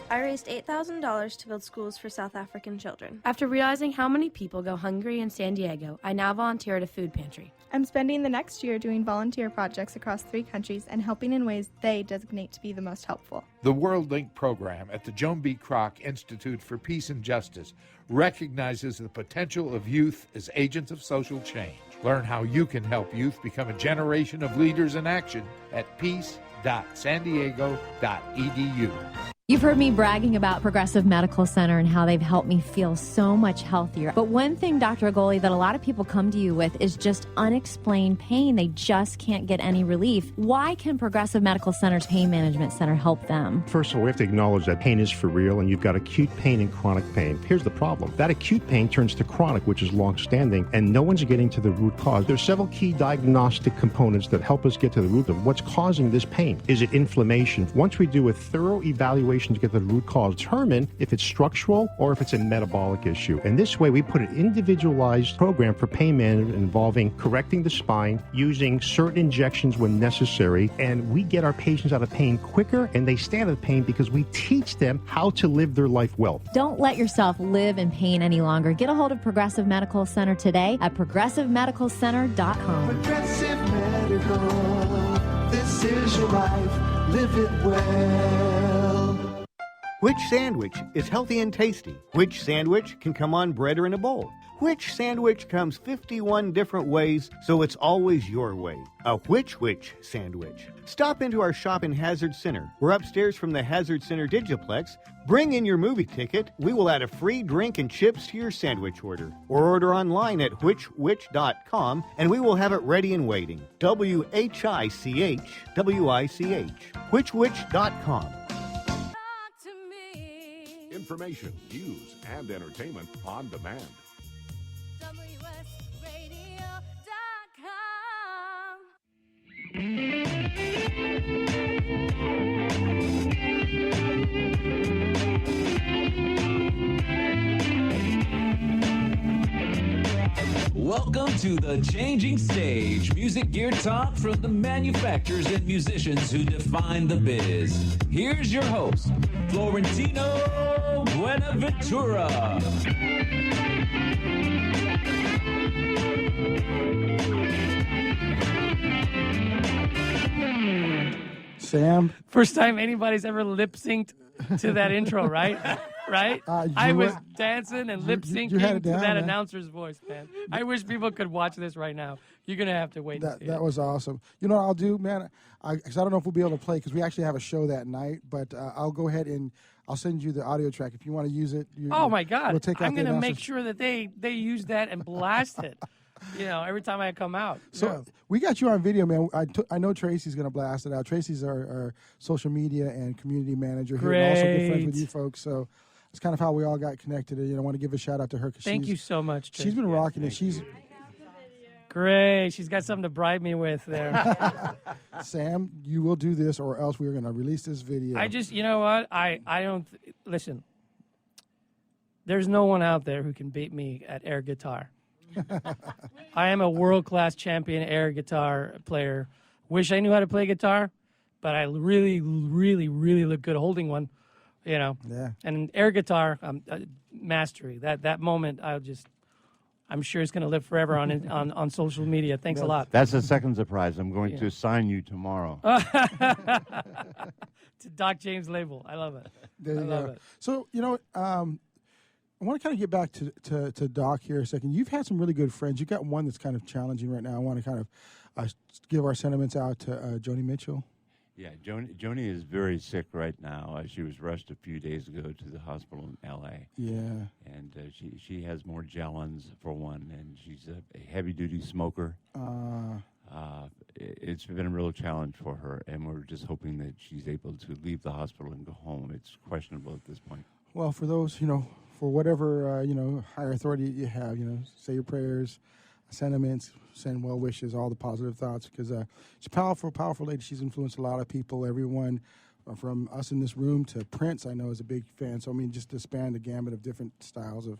I raised $8,000 to build schools for South African children. After realizing how many people go hungry in San Diego, I now volunteer at a food pantry. I'm spending the next year doing volunteer projects across 3 countries and helping in ways they designate to be the most helpful. The WorldLink program at the Joan B. Kroc Institute for Peace and Justice recognizes the potential of youth as agents of social change. Learn how you can help youth become a generation of leaders in action at peace.sandiego.edu. You've heard me bragging about Progressive Medical Center and how they've helped me feel so much healthier. But one thing, Dr. Agoli, that a lot of people come to you with is just unexplained pain. They just can't get any relief. Why can Progressive Medical Center's Pain Management Center help them? First of all, we have to acknowledge that pain is for real, and you've got acute pain and chronic pain. Here's the problem. That acute pain turns to chronic, which is long-standing, and no one's getting to the root cause. There's several key diagnostic components that help us get to the root of what's causing this pain. Is it inflammation? Once we do a thorough evaluation to get the root cause, determine if it's structural or if it's a metabolic issue. And this way, we put an individualized program for pain management involving correcting the spine, using certain injections when necessary, and we get our patients out of pain quicker, and they stay out of pain because we teach them how to live their life well. Don't let yourself live in pain any longer. Get a hold of Progressive Medical Center today at progressivemedicalcenter.com. Progressive Medical, this is your life, live it well. Which sandwich is healthy and tasty? Which sandwich can come on bread or in a bowl? Which sandwich comes 51 different ways, so it's always your way. A which sandwich. Stop into our shop in Hazard Center. We're upstairs from the Hazard Center Digiplex. Bring in your movie ticket. We will add a free drink and chips to your sandwich order. Or order online at whichwich.com and we will have it ready and waiting. WHICH, WICH. Whichwich.com. Information, news, and entertainment on demand. Welcome to the Changing Stage, music gear talk from the manufacturers and musicians who define the biz. Here's your host, Florentino Buenaventura. Sam? First time anybody's ever lip synced to that intro, right? Right? I was dancing and lip syncing had to it down, that man. announcer's voice, man. I wish people could watch this right now. You're going to have to wait and see That it. was awesome. You know what I'll do, man? Because I don't know if we'll be able to play because we actually have a show that night, but I'll go ahead and I'll send you the audio track if you want to use it. Oh, my God. We'll take out I'm the going to make announcers. sure that they use that and blast it, every time I come out. So we got you on video, man. I know Tracy's going to blast it out. Tracy's our social media and community manager here, and also good friends with you folks. So it's kind of how we all got connected. And, I want to give a shout out to her. Thank you so much, Tracy. She's been rocking it. She's great. She's got something to bribe me with there. Sam, you will do this, or else we're going to release this video. I just, you know what? I don't listen. There's no one out there who can beat me at air guitar. I am a world-class champion air guitar player. Wish I knew how to play guitar, but I really, really, really look good holding one. Yeah. And air guitar, mastery. That moment, I'm sure it's going to live forever on social media. Thanks a lot. That's the second surprise. I'm going to sign you tomorrow. To Doc James label. I love it. There you I love go. it. So, I want to kind of get back to Doc here a second. You've had some really good friends. You've got one that's kind of challenging right now. I want to kind of give our sentiments out to Joni Mitchell. Yeah, Joni is very sick right now. She was rushed a few days ago to the hospital in L.A. Yeah. And she has more Jellins, for one, and she's a heavy-duty smoker. It's been a real challenge for her, and we're just hoping that she's able to leave the hospital and go home. It's questionable at this point. Well, for those, for whatever, higher authority you have, say your prayers, sentiments, send well wishes, all the positive thoughts, because she's a powerful, powerful lady. She's influenced a lot of people. Everyone from us in this room to Prince, I know, is a big fan. So, just to span the gamut of different styles of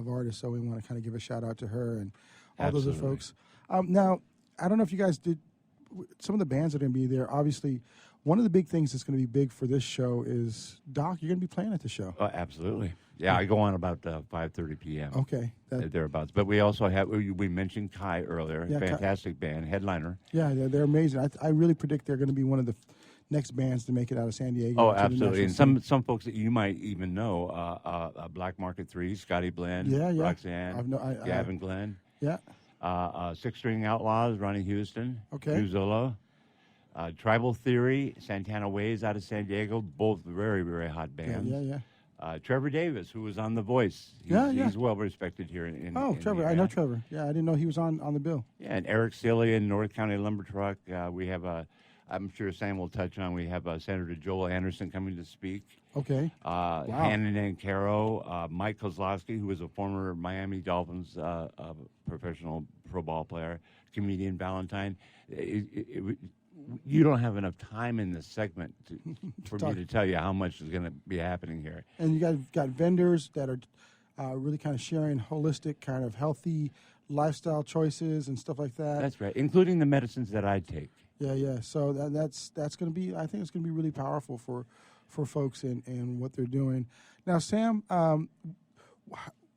artists. So we want to kind of give a shout out to her and all those other folks. Now, I don't know if you guys did, some of the bands that are going to be there, obviously, one of the big things that's going to be big for this show is, Doc, you're going to be playing at the show. Absolutely. Yeah, I go on about 5:30 p.m. Okay. Thereabouts. But we also have, we mentioned Kai earlier, Yeah, fantastic band, headliner. Yeah, they're amazing. I really predict they're going to be one of the next bands to make it out of San Diego. Oh, to the absolutely. And national some folks that you might even know, Black Market 3, Scotty Blend, Yeah. Roxanne, Gavin Glenn. Yeah. Six String Outlaws, Ronnie Houston. Okay. Uzolo. Tribal Theory, Santana Ways out of San Diego, both very, very hot bands. Yeah. Trevor Davis, who was on The Voice. He's well respected here in Trevor. the I know area. Trevor. Yeah, I didn't know he was on the bill. Yeah, and Eric Cillian, North County Lumber Truck. We have I'm sure Sam will touch on, we have Senator Joel Anderson coming to speak. Okay. Hannon and Caro, Mike Kozlowski, who is a former Miami Dolphins professional pro ball player, comedian Valentine. You don't have enough time in this segment for me to tell you how much is going to be happening here. And you guys got vendors that are really kind of sharing holistic, kind of healthy lifestyle choices and stuff like that. That's right, including the medicines that I take. Yeah. So that's going to be, I think it's going to be really powerful for folks and what they're doing. Now, Sam,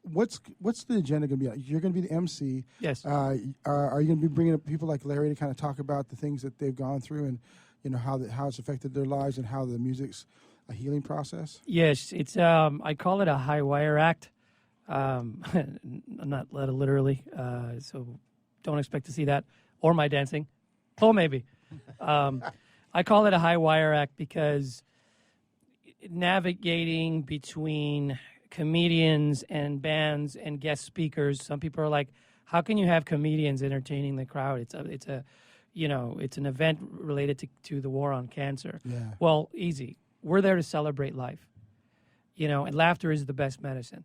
what's the agenda going to be like? You're going to be the MC. Yes. Are you going to be bringing up people like Larry to kind of talk about the things that they've gone through and how it's affected their lives and how the music's a healing process? Yes, it's I call it a high wire act. Not literally, so don't expect to see that or my dancing. Oh, maybe. I call it a high wire act because navigating between comedians and bands and guest speakers, some people are like, how can you have comedians entertaining the crowd? It's an event related to the war on cancer. Yeah. Well, easy. We're there to celebrate life, and laughter is the best medicine,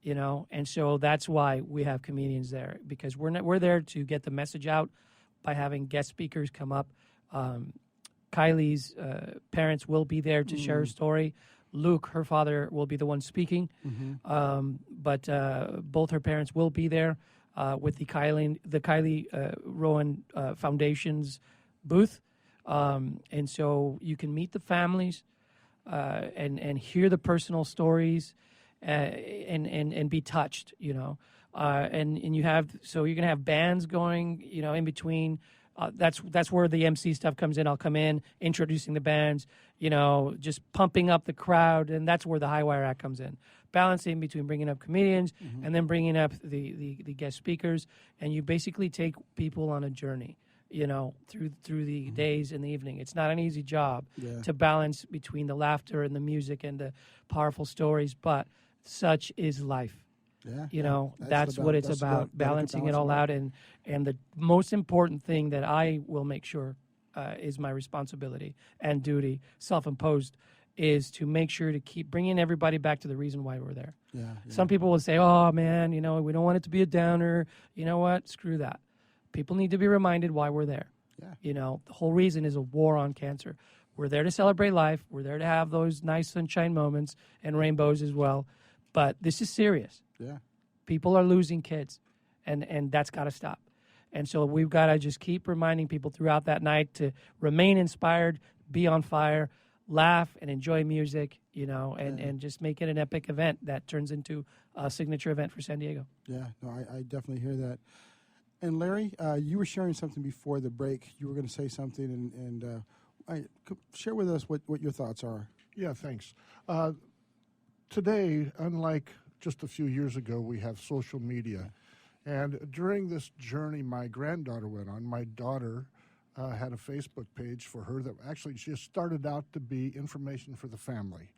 and so that's why we have comedians there, because we're there to get the message out by having guest speakers come up. Kylie's parents will be there to share her story. Luke, her father, will be the one speaking, but both her parents will be there with the Kylie Rowan Foundation's booth, and so you can meet the families and hear the personal stories and be touched, and you're gonna have bands going, in between. That's where the MC stuff comes in. I'll come in introducing the bands, just pumping up the crowd, and that's where the high wire act comes in, balancing between bringing up comedians and then bringing up the guest speakers, and you basically take people on a journey, through the days and the evening. It's not an easy job to balance between the laughter and the music and the powerful stories, but such is life. That's what it's about, balancing it all out. And the most important thing that I will make sure is my responsibility and duty, self-imposed, is to make sure to keep bringing everybody back to the reason why we're there. Some people will say, oh, man, we don't want it to be a downer. You know what? Screw that. People need to be reminded why we're there. The whole reason is a war on cancer. We're there to celebrate life. We're there to have those nice sunshine moments and rainbows as well. But this is serious. People are losing kids, and that's got to stop. And so we've got to just keep reminding people throughout that night to remain inspired, be on fire, laugh, and enjoy music, and just make it an epic event that turns into a signature event for San Diego. Yeah, no, I definitely hear that. And Larry, you were sharing something before the break. You were going to say something, and share with us what your thoughts are. Yeah, thanks. Today, unlike just a few years ago, we have social media. And during this journey my granddaughter went on, my daughter had a Facebook page for her that actually just started out to be information for the family.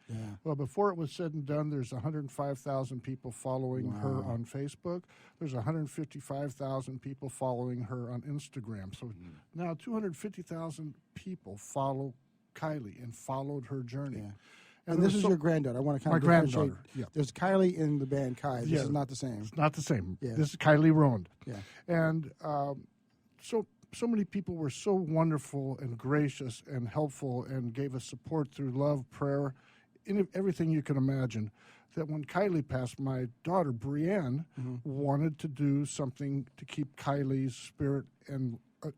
Well, before it was said and done, there's 105,000 people following her on Facebook. There's 155,000 people following her on Instagram. So now 250,000 people follow Kylie and followed her journey. And this is your granddaughter. I want to kind of differentiate. There's Kylie in the band Kai. This is not the same. It's not the same. This is Kylie Rowan. Yeah. And so many people were so wonderful and gracious and helpful and gave us support through love, prayer, everything you can imagine, that when Kylie passed, my daughter, Brianne, wanted to do something to keep Kylie's spirit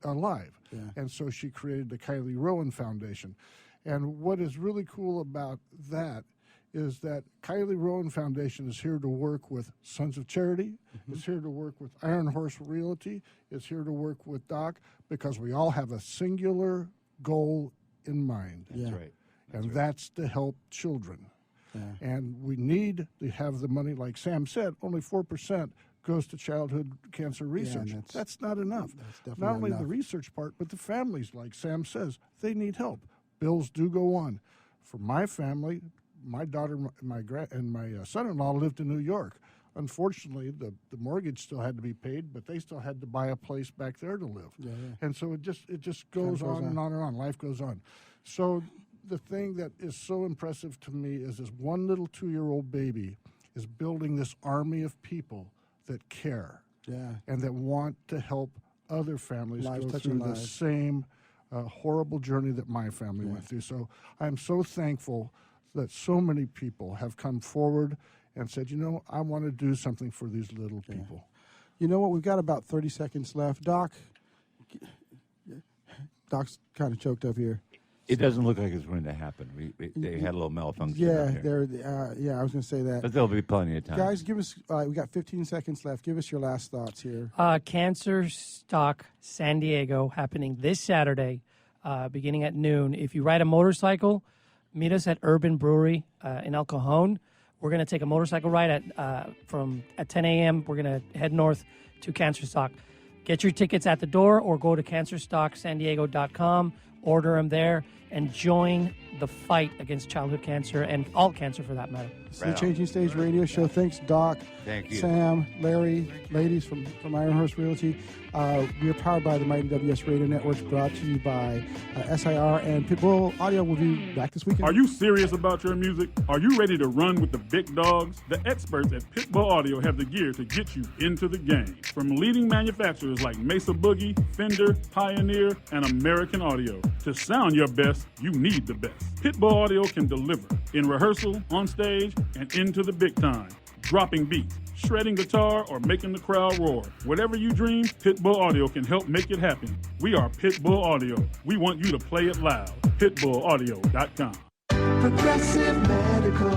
alive. And so she created the Kylie Rowan Foundation. And what is really cool about that is that Kylie Rowan Foundation is here to work with Sons of Charity, is here to work with Iron Horse Realty, is here to work with Doc, because we all have a singular goal in mind. That's right. That's to help children. And we need to have the money, like Sam said, only 4% goes to childhood cancer research. That's not enough. Not only the research part, but the families, like Sam says, they need help. Bills do go on. For my family, my daughter and my son-in-law lived in New York. Unfortunately, the mortgage still had to be paid, but they still had to buy a place back there to live. And so it just goes on and on and on. Life goes on. So the thing that is so impressive to me is this one little 2-year-old baby is building this army of people that care and that want to help other families go through the same horrible journey that my family went through. So I'm so thankful that so many people have come forward and said, I want to do something for these little people. You know what? We've got about 30 seconds left. Doc's kind of choked up here. It doesn't look like it's going to happen. They had a little malfunction. I was going to say that. But there'll be plenty of time. Guys, give us. We got 15 seconds left. Give us your last thoughts here. Cancer Stock San Diego happening this Saturday, beginning at noon. If you ride a motorcycle, meet us at Urban Brewery in El Cajon. We're going to take a motorcycle ride at 10 a.m. We're going to head north to Cancer Stock. Get your tickets at the door or go to cancerstocksandiego.com, order them there, and join the fight against childhood cancer and all cancer for that matter. It's the Changing Stage radio show. Thanks, Doc. Thank you. Sam, Larry, ladies from Ironhorse Realty. We are powered by the Mighty WS Radio Networks, brought to you by SIR and Pitbull Audio. Will be back this weekend. Are you serious about your music? Are you ready to run with the big dogs? The experts at Pitbull Audio have the gear to get you into the game. From leading manufacturers like Mesa Boogie, Fender, Pioneer, and American Audio. To sound your best, you need the best. Pitbull Audio can deliver in rehearsal, on stage, and into the big time. Dropping beats, shredding guitar, or making the crowd roar. Whatever you dream, Pitbull Audio can help make it happen. We are Pitbull Audio. We want you to play it loud. PitbullAudio.com. Progressive Medical.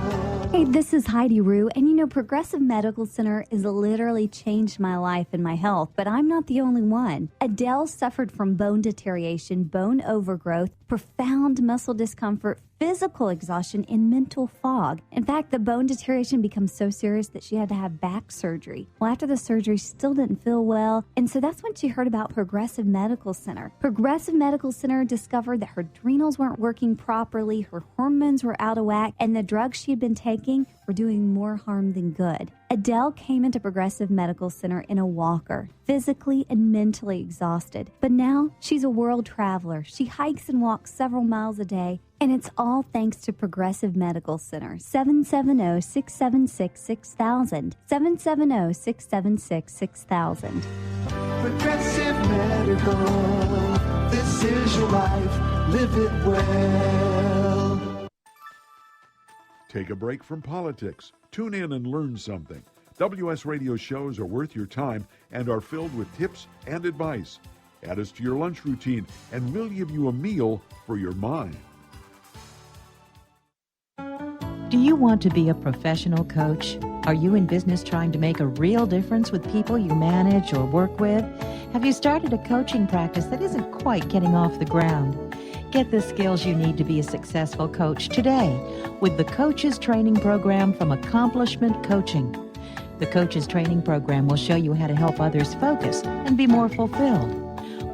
Hey, this is Heidi Rue, and you know, Progressive Medical Center has literally changed my life and my health, but I'm not the only one. Adele suffered from bone deterioration, bone overgrowth, profound muscle discomfort, physical exhaustion, and mental fog. In fact, the bone deterioration becomes so serious that she had to have back surgery. Well, after the surgery, she still didn't feel well, and so that's when she heard about Progressive Medical Center. Progressive Medical Center discovered that her adrenals weren't working properly, her hormones were out of whack, and the drugs she had been taking were doing more harm than good. Adele came into Progressive Medical Center in a walker, physically and mentally exhausted. But now she's a world traveler. She hikes and walks several miles a day, and it's all thanks to Progressive Medical Center. 770-676-6000. 770-676-6000. Progressive Medical. This is your life. Live it well. Take a break from politics. Tune in and learn something. WS Radio shows are worth your time and are filled with tips and advice. Add us to your lunch routine, and we'll give you a meal for your mind. Do you want to be a professional coach? Are you in business trying to make a real difference with people you manage or work with? Have you started a coaching practice that isn't quite getting off the ground? Get the skills you need to be a successful coach today with the Coaches Training Program from Accomplishment Coaching. The Coaches Training Program will show you how to help others focus and be more fulfilled.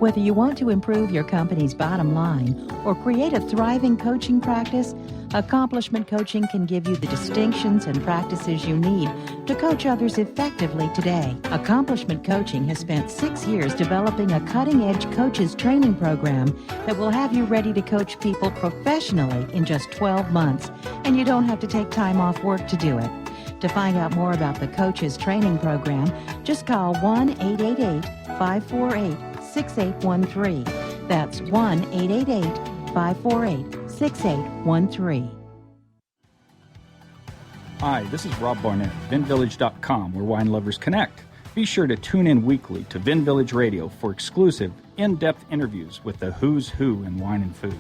Whether you want to improve your company's bottom line or create a thriving coaching practice, Accomplishment Coaching can give you the distinctions and practices you need to coach others effectively today. Accomplishment Coaching has spent 6 years developing a cutting-edge coaches training program that will have you ready to coach people professionally in just 12 months, and you don't have to take time off work to do it. To find out more about the Coaches Training Program, just call 1-888-548-6813. That's 1-888-548-6813. Hi, this is Rob Barnett, VinVillage.com, where wine lovers connect. Be sure to tune in weekly to Vin Village Radio for exclusive, in-depth interviews with the who's who in wine and food.